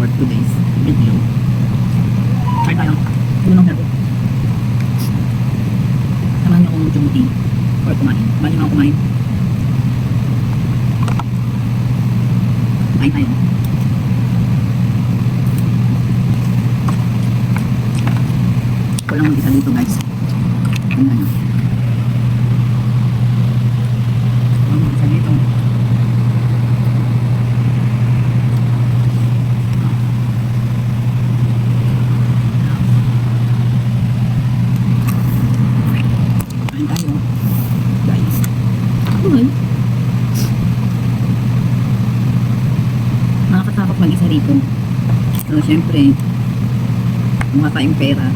for today's video. Kain tayo. Yun ang herbo. Samahan niyo akong jumuti or kumain. Samahan niyo ako kumain. Kain tayo. Walang mag-isa dito guys. Tingnan nyo. Walang mag-isa dito. Kain tayo. Guys. Okay. Nakakatakot mag-isa rito. So syempre, mukha tayong pera.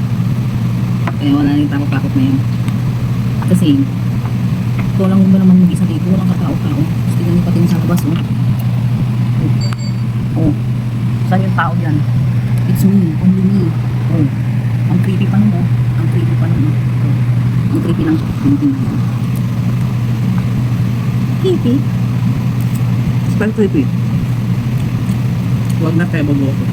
Kaya wala na yung takot-takot na yun. Kasi, ito lang ba naman mag-isa dito, walang katao-tao. Tapos tingnan nyo pati sa labas, oh. Oh. Saan yung tao dyan? It's me, only me. Oh. Ang creepy pa nun, oh. Ang creepy pa nun, oh. Ang creepy ng painting na yun. Creepy? Spell creepy. Huwag na tayo babuko.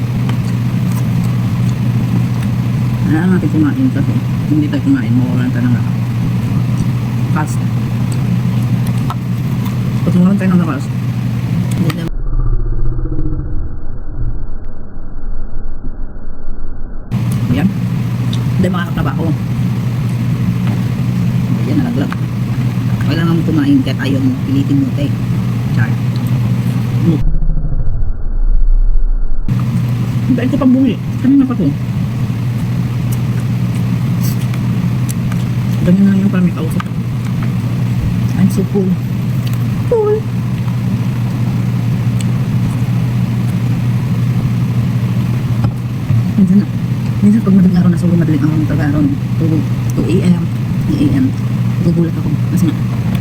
Kailangan natin kumain kasi hindi tayo kumain, mawawalan tayo ng lakas. Fast. Pag mawalan tayo ng lakas, hindi tayo. Ayan. Hindi makakatrabaho. Ayan, nalaglag. Kailangan mo kumain kahit ayaw mo, pilitin mo tayo. Char. Dahil ko pang bumi. Kanina pa to. Ganyan na yung parang may kausap. I'm so full. Full. Minsan na. Minsan pag madaling araw na sobrang madaling araw ng taga-araw. 2 a.m. 3 a.m. Gugulat ako. Kasi nga,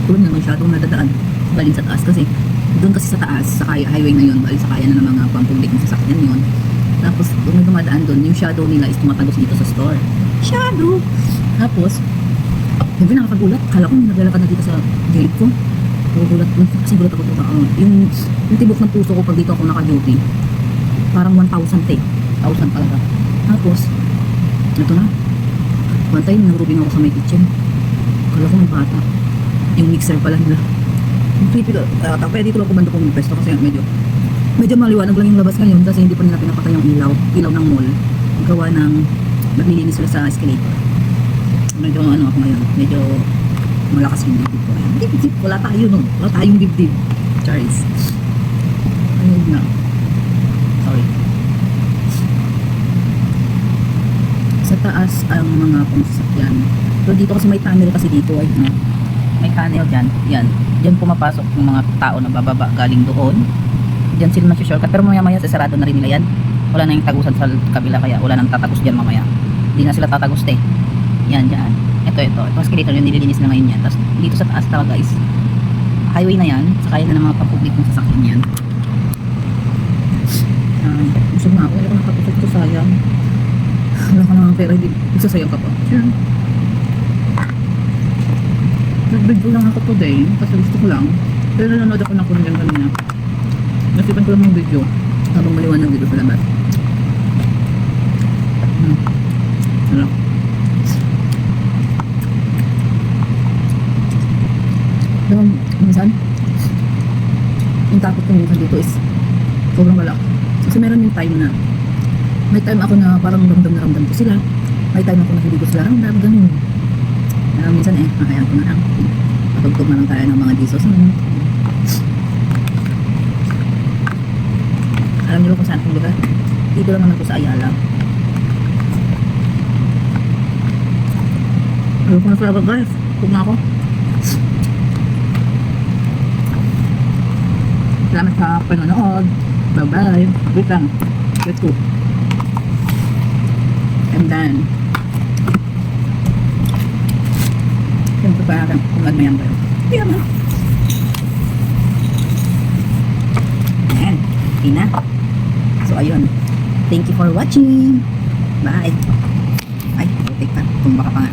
tulad na masyadong nadadaan. Galing sa taas kasi. Doon kasi sa taas, sa kaya highway na yun. Bali sa kaya na ng mga pampublic ng sasakyan yun. Tapos, kung may dumadaan doon, yung shadow nila is tumatagos dito sa store. Shadow! Tapos, siyempre nakakagulat. Kala ko naglalakad na dito sa gate ko. Nagugulat. Kasi gulat ako dito. Yung tibok ng puso ko pag dito ako naka-duty. Parang 1,000 te. 1,000 talaga. Tapos, ito na. One time, nag-rubing ako sa may kitchen. Kala ko ng bata. Yung mixer pala nila. Yung creepy ko. Kaya dito lang kumando kong pesto kasi medyo maliwanag lang yung labas ngayon kasi hindi pa nila pinapatay yung ilaw ng mall. Gawa ng naglilinis sila sa escalator. Medyo ano ako ngayon, medyo malakas yung dibdib ko ngayon. Dibdib, wala tayo no, wala tayong dibdib. Charles. Ayun na. Sorry. Sa taas ang mga pangsasakyan. So dito kasi may tunnel kasi dito ay may tunnel dyan. Yan. Diyan pumapasok yung mga tao na bababa galing doon. Diyan sila nag-shortcut. Pero mamaya sasarado na rin nila yan. Wala na yung tagusan sa kabila kaya wala nang tatagos dyan mamaya. Hindi na sila tatagos te. Yan, dyan. Ito. Ito escalator yung nililinis na ngayon yan. Tapos dito sa taas talaga guys. Highway na yan. Sakaya na ng mga papublic ng sasakyan yan. Busog na ako. Wala ko nakapusog ito sayang. Wala ka naman pera. Hindi sasayang ka pa. Sure. Nag-video lang ako today. Kasi gusto ko lang. Pero nanonood ako ng Korean kanina. Nasipan ko lang yung video. Habang maliwanag dito sa labas. Sarap. Pero minsan yung takot ko minsan dito is sobrang wala. Kasi meron yung time na may time ako na parang ramdam na ramdam ko sila, may time ako na hindi ko sila ramdam, ganun. Minsan makayaan ko na lang, patugtog na lang tayo ng mga Jesus. Alam niyo kung saan kong lugar? Dito lang naman ko sa Ayala. Ayaw ko na talaga guys, huwag na ako. Salamat sa panonood. Bye-bye. Wait lang. Let's go. And then, siyempre pa kung magmayang kayo. Hindi naman. Ayan. Tina. So, ayun. Thank you for watching. Bye. Ay, take pa. Tumba ka pa nga.